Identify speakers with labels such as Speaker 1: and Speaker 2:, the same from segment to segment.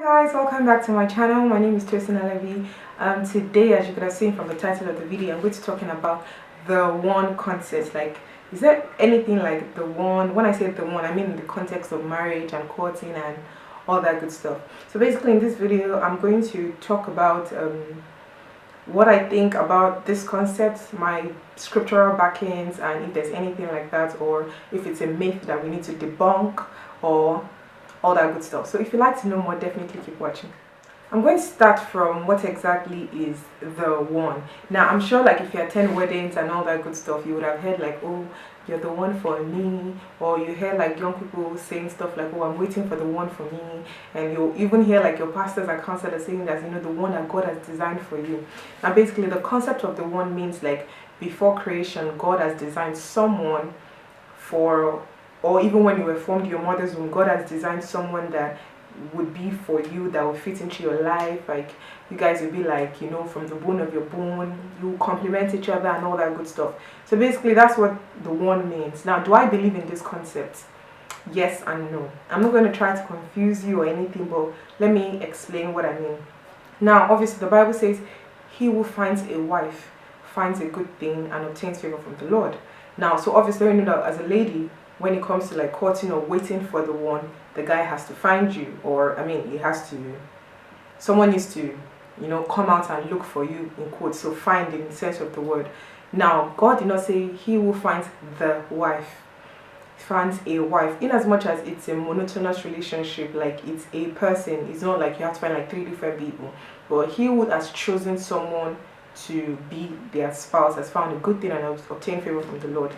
Speaker 1: Hi guys, welcome back to my channel. My name is Tosin Alabi. Today, as you could have seen from the title of the video, I'm going to be talking about the one concept. Like, is there anything like the one? When I say the one, I mean in the context of marriage and courting and all that good stuff. So basically, in this video, I'm going to talk about what I think about this concept, my scriptural backings, and if there's anything like that, or if it's a myth that we need to debunk, or all that good stuff. So if you'd like to know more, definitely keep watching. I'm going to start from what exactly is the one. Now, I'm sure like if you attend weddings and all that good stuff, you would have heard like, oh, you're the one for me, or you hear like young people saying stuff like, oh, I'm waiting for the one for me, and you'll even hear like your pastors and counselors saying that, you know, the one that God has designed for you. Now, basically, the concept of the one means like before creation, God has designed someone for, or even when you were formed in your mother's womb, God has designed someone that would be for you, that will fit into your life. Like, you guys will be like, you know, from the bone of your bone, you complement each other and all that good stuff. So basically, that's what the one means. Now, do I believe in this concept? Yes and no. I'm not going to try to confuse you or anything, but let me explain what I mean. Now, obviously, the Bible says, he who finds a wife finds a good thing and obtains favor from the Lord. Now, so obviously, you know that as a lady, when it comes to like courting or waiting for the one, the guy has to find you, or I mean, he has to, someone needs to, you know, come out and look for you, in quotes. So find in the sense of the word. Now, God did not say he who finds the wife finds a wife, in as much as it's a monotonous relationship, like it's a person. It's not like you have to find like three different people, but he who has chosen someone to be their spouse has found a good thing and has obtained favor from the Lord.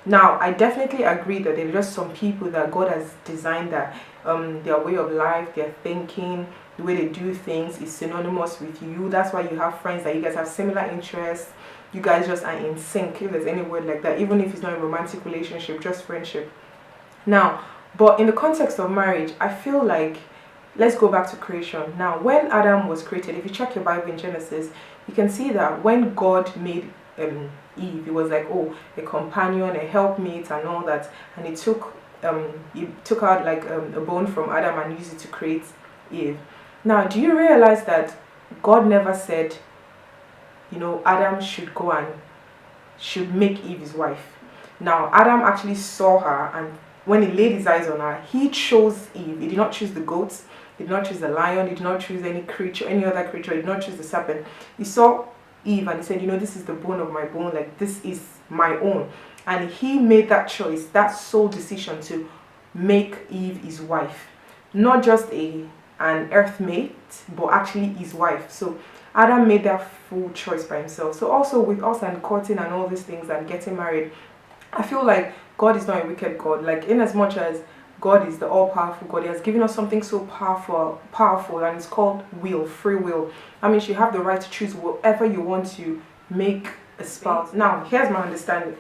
Speaker 1: Now, I definitely agree that there are just some people that God has designed that their way of life, their thinking, the way they do things is synonymous with you. That's why you have friends that you guys have similar interests. You guys just are in sync, if there's any word like that, even if it's not a romantic relationship, just friendship. Now, but in the context of marriage, I feel like, let's go back to creation. Now, when Adam was created, if you check your Bible in Genesis, you can see that when God made Eve, it was like, oh, a companion, a helpmate and all that, and he took out like a bone from Adam and used it to create Eve. Now, do you realize that God never said, you know, Adam should go and should make Eve his wife? Now, Adam actually saw her, and when he laid his eyes on her, he chose Eve. He did not choose the goats, he did not choose the lion, he did not choose any creature, any other creature, he did not choose the serpent. He saw Eve and he said, you know, this is the bone of my bone, like this is my own. And he made that choice, that sole decision to make Eve his wife. Not just an earthmate, but actually his wife. So Adam made that full choice by himself. So also with us and courting and all these things and getting married, I feel like God is not a wicked God. Like, in as much as God is the all-powerful God, he has given us something so powerful, and it's called will, free will. I mean, you have the right to choose whatever you want to make a spouse. Now, here's my understanding.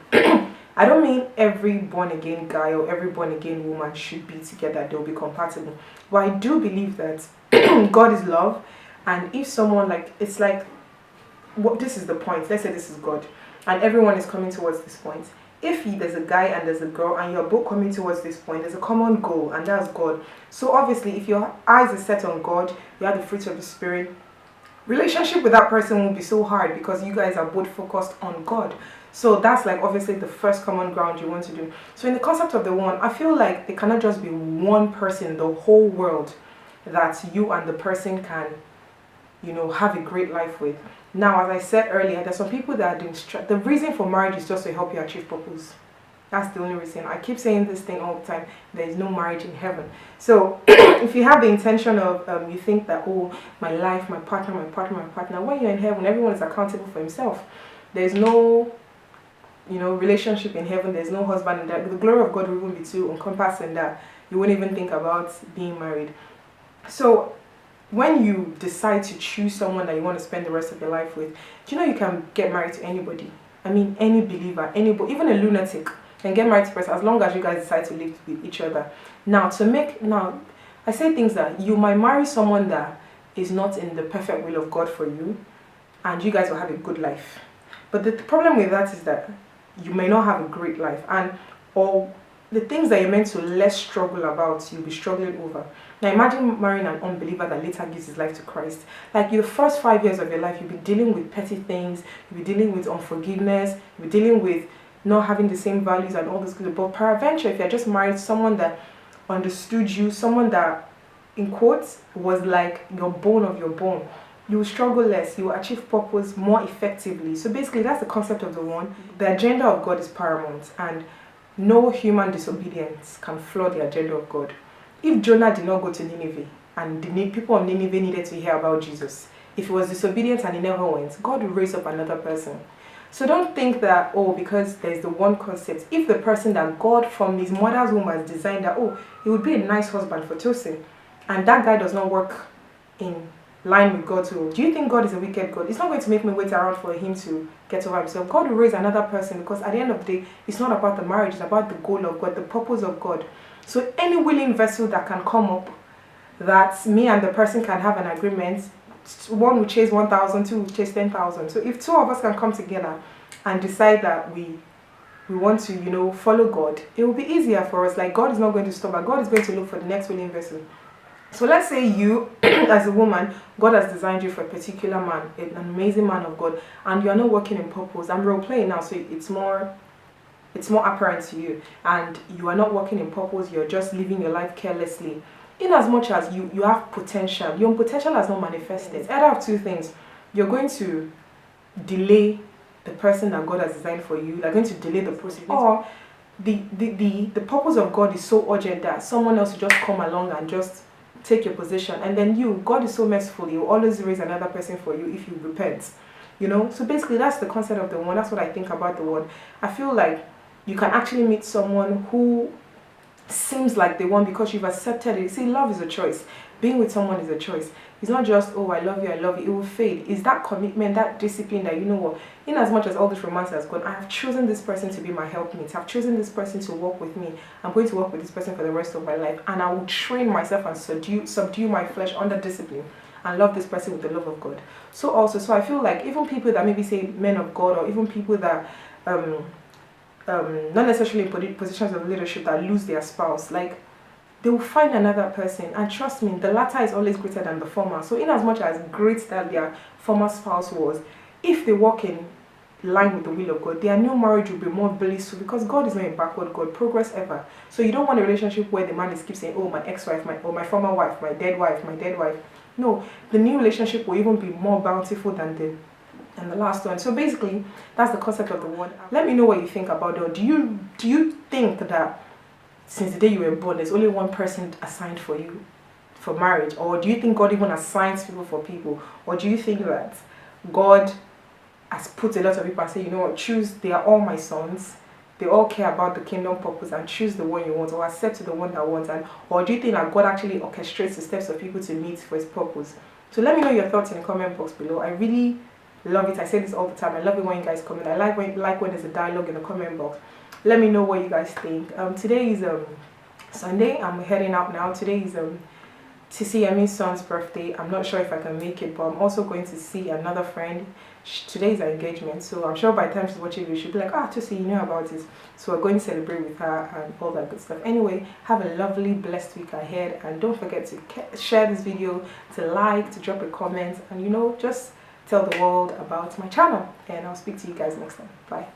Speaker 1: I don't mean every born-again guy or every born-again woman should be together, they'll be compatible. But I do believe that God is love, and if someone, like, it's like, what, this is the point, let's say this is God, and everyone is coming towards this point. If there's a guy and there's a girl and you're both coming towards this point, there's a common goal, and that's God. So obviously, if your eyes are set on God, you have the fruits of the Spirit, relationship with that person won't be so hard because you guys are both focused on God. So that's like obviously the first common ground you want to do. So in the concept of the one, I feel like there cannot just be one person in the whole world that you and the person can, you know, have a great life with. Now, as I said earlier, there's some people that are doing the reason for marriage is just to help you achieve purpose. That's the only reason. I keep saying this thing all the time. There is no marriage in heaven. So if you have the intention of, you think that, oh, my life, my partner, when you're in heaven, everyone is accountable for himself. There's no, you know, relationship in heaven. There's no husband, and that the glory of God will even be too encompassing that you wouldn't even think about being married. So when you decide to choose someone that you want to spend the rest of your life with, do you know you can get married to anybody? I mean, any believer, anybody, even a lunatic can get married to a person as long as you guys decide to live with each other. Now, I say things that you might marry someone that is not in the perfect will of God for you, and you guys will have a good life. But the problem with that is that you may not have a great life, and or the things that you're meant to less struggle about, you'll be struggling over. Now imagine marrying an unbeliever that later gives his life to Christ. Like, your first 5 years of your life, you'll be dealing with petty things, you'll be dealing with unforgiveness, you'll be dealing with not having the same values and all this good. But peradventure, if you're just married someone that understood you, someone that, in quotes, was like your bone of your bone, you will struggle less, you will achieve purpose more effectively. So basically, that's the concept of the one. The agenda of God is paramount, and no human disobedience can flood the agenda of God. If Jonah did not go to Nineveh, and the people of Nineveh needed to hear about Jesus, if he was disobedient and he never went, God will raise up another person. So don't think that, oh, because there's the one concept. If the person that God from his mother's womb has designed that, oh, he would be a nice husband for Tosin, and that guy does not work in line with God's will, do you think God is a wicked God? It's not going to make me wait around for him to get over himself. God will raise another person, because at the end of the day, it's not about the marriage, it's about the goal of God, the purpose of God. So any willing vessel that can come up, that me and the person can have an agreement, one will chase 1,000, two will chase 10,000. So if two of us can come together and decide that we want to, you know, follow God, it will be easier for us. Like, God is not going to stop, but God is going to look for the next willing vessel. So let's say you, as a woman, God has designed you for a particular man, an amazing man of God, and you are not working in purpose. I'm role playing now, so it's more apparent to you, and you are not working in purpose. You're just living your life carelessly. In as much as you have potential, your potential has not manifested. Either of two things: you're going to delay the person that God has designed for you. You're going to delay the process, or the purpose of God is so urgent that someone else will just come along and just take your position, and then God is so merciful, he will always raise another person for you if you repent, you know. So basically, that's the concept of the one. That's what I think about the one. I feel like you can actually meet someone who seems like the one because you've accepted it. See, love is a choice. Being with someone is a choice. It's not just, oh, I love you, I love you. It will fade. It's that commitment, that discipline that, you know what, in as much as all this romance has gone, I have chosen this person to be my helpmate. I've chosen this person to work with me. I'm going to work with this person for the rest of my life. And I will train myself and subdue my flesh under discipline and love this person with the love of God. So I feel like even people that maybe say men of God, or even people that not necessarily in positions of leadership, that lose their spouse, like, they will find another person, and trust me, the latter is always greater than the former. So in as much as great that their former spouse was, if they walk in line with the will of God, their new marriage will be more blissful, because God is not a backward God, progress ever. So you don't want a relationship where the man is keep saying, oh, my ex-wife, my former wife, my dead wife, my dead wife. No, the new relationship will even be more bountiful than the last one. So basically, that's the concept of the one. Let me know what you think about it. Do you think that since the day you were born, there's only one person assigned for you for marriage? Or do you think God even assigns people for people? Or do you think that God has put a lot of people and say, you know what, choose, they are all my sons, they all care about the kingdom purpose, and choose the one you want, or accept the one that wants? And or do you think that God actually orchestrates the steps of people to meet for his purpose? So let me know your thoughts in the comment box below. I really love it. I say this all the time. I love it when you guys comment. I like when there's a dialogue in the comment box. Let me know what you guys think. Today is Sunday. I'm heading out now. Today is TCM's son's birthday. I'm not sure if I can make it, but I'm also going to see another friend. Today is our engagement, so I'm sure by the time she's watching it, she'll be like, to see, you know about this. So we're going to celebrate with her and all that good stuff. Anyway, have a lovely, blessed week ahead, and don't forget to share this video, to like, to drop a comment, and, you know, just tell the world about my channel. And I'll speak to you guys next time. Bye.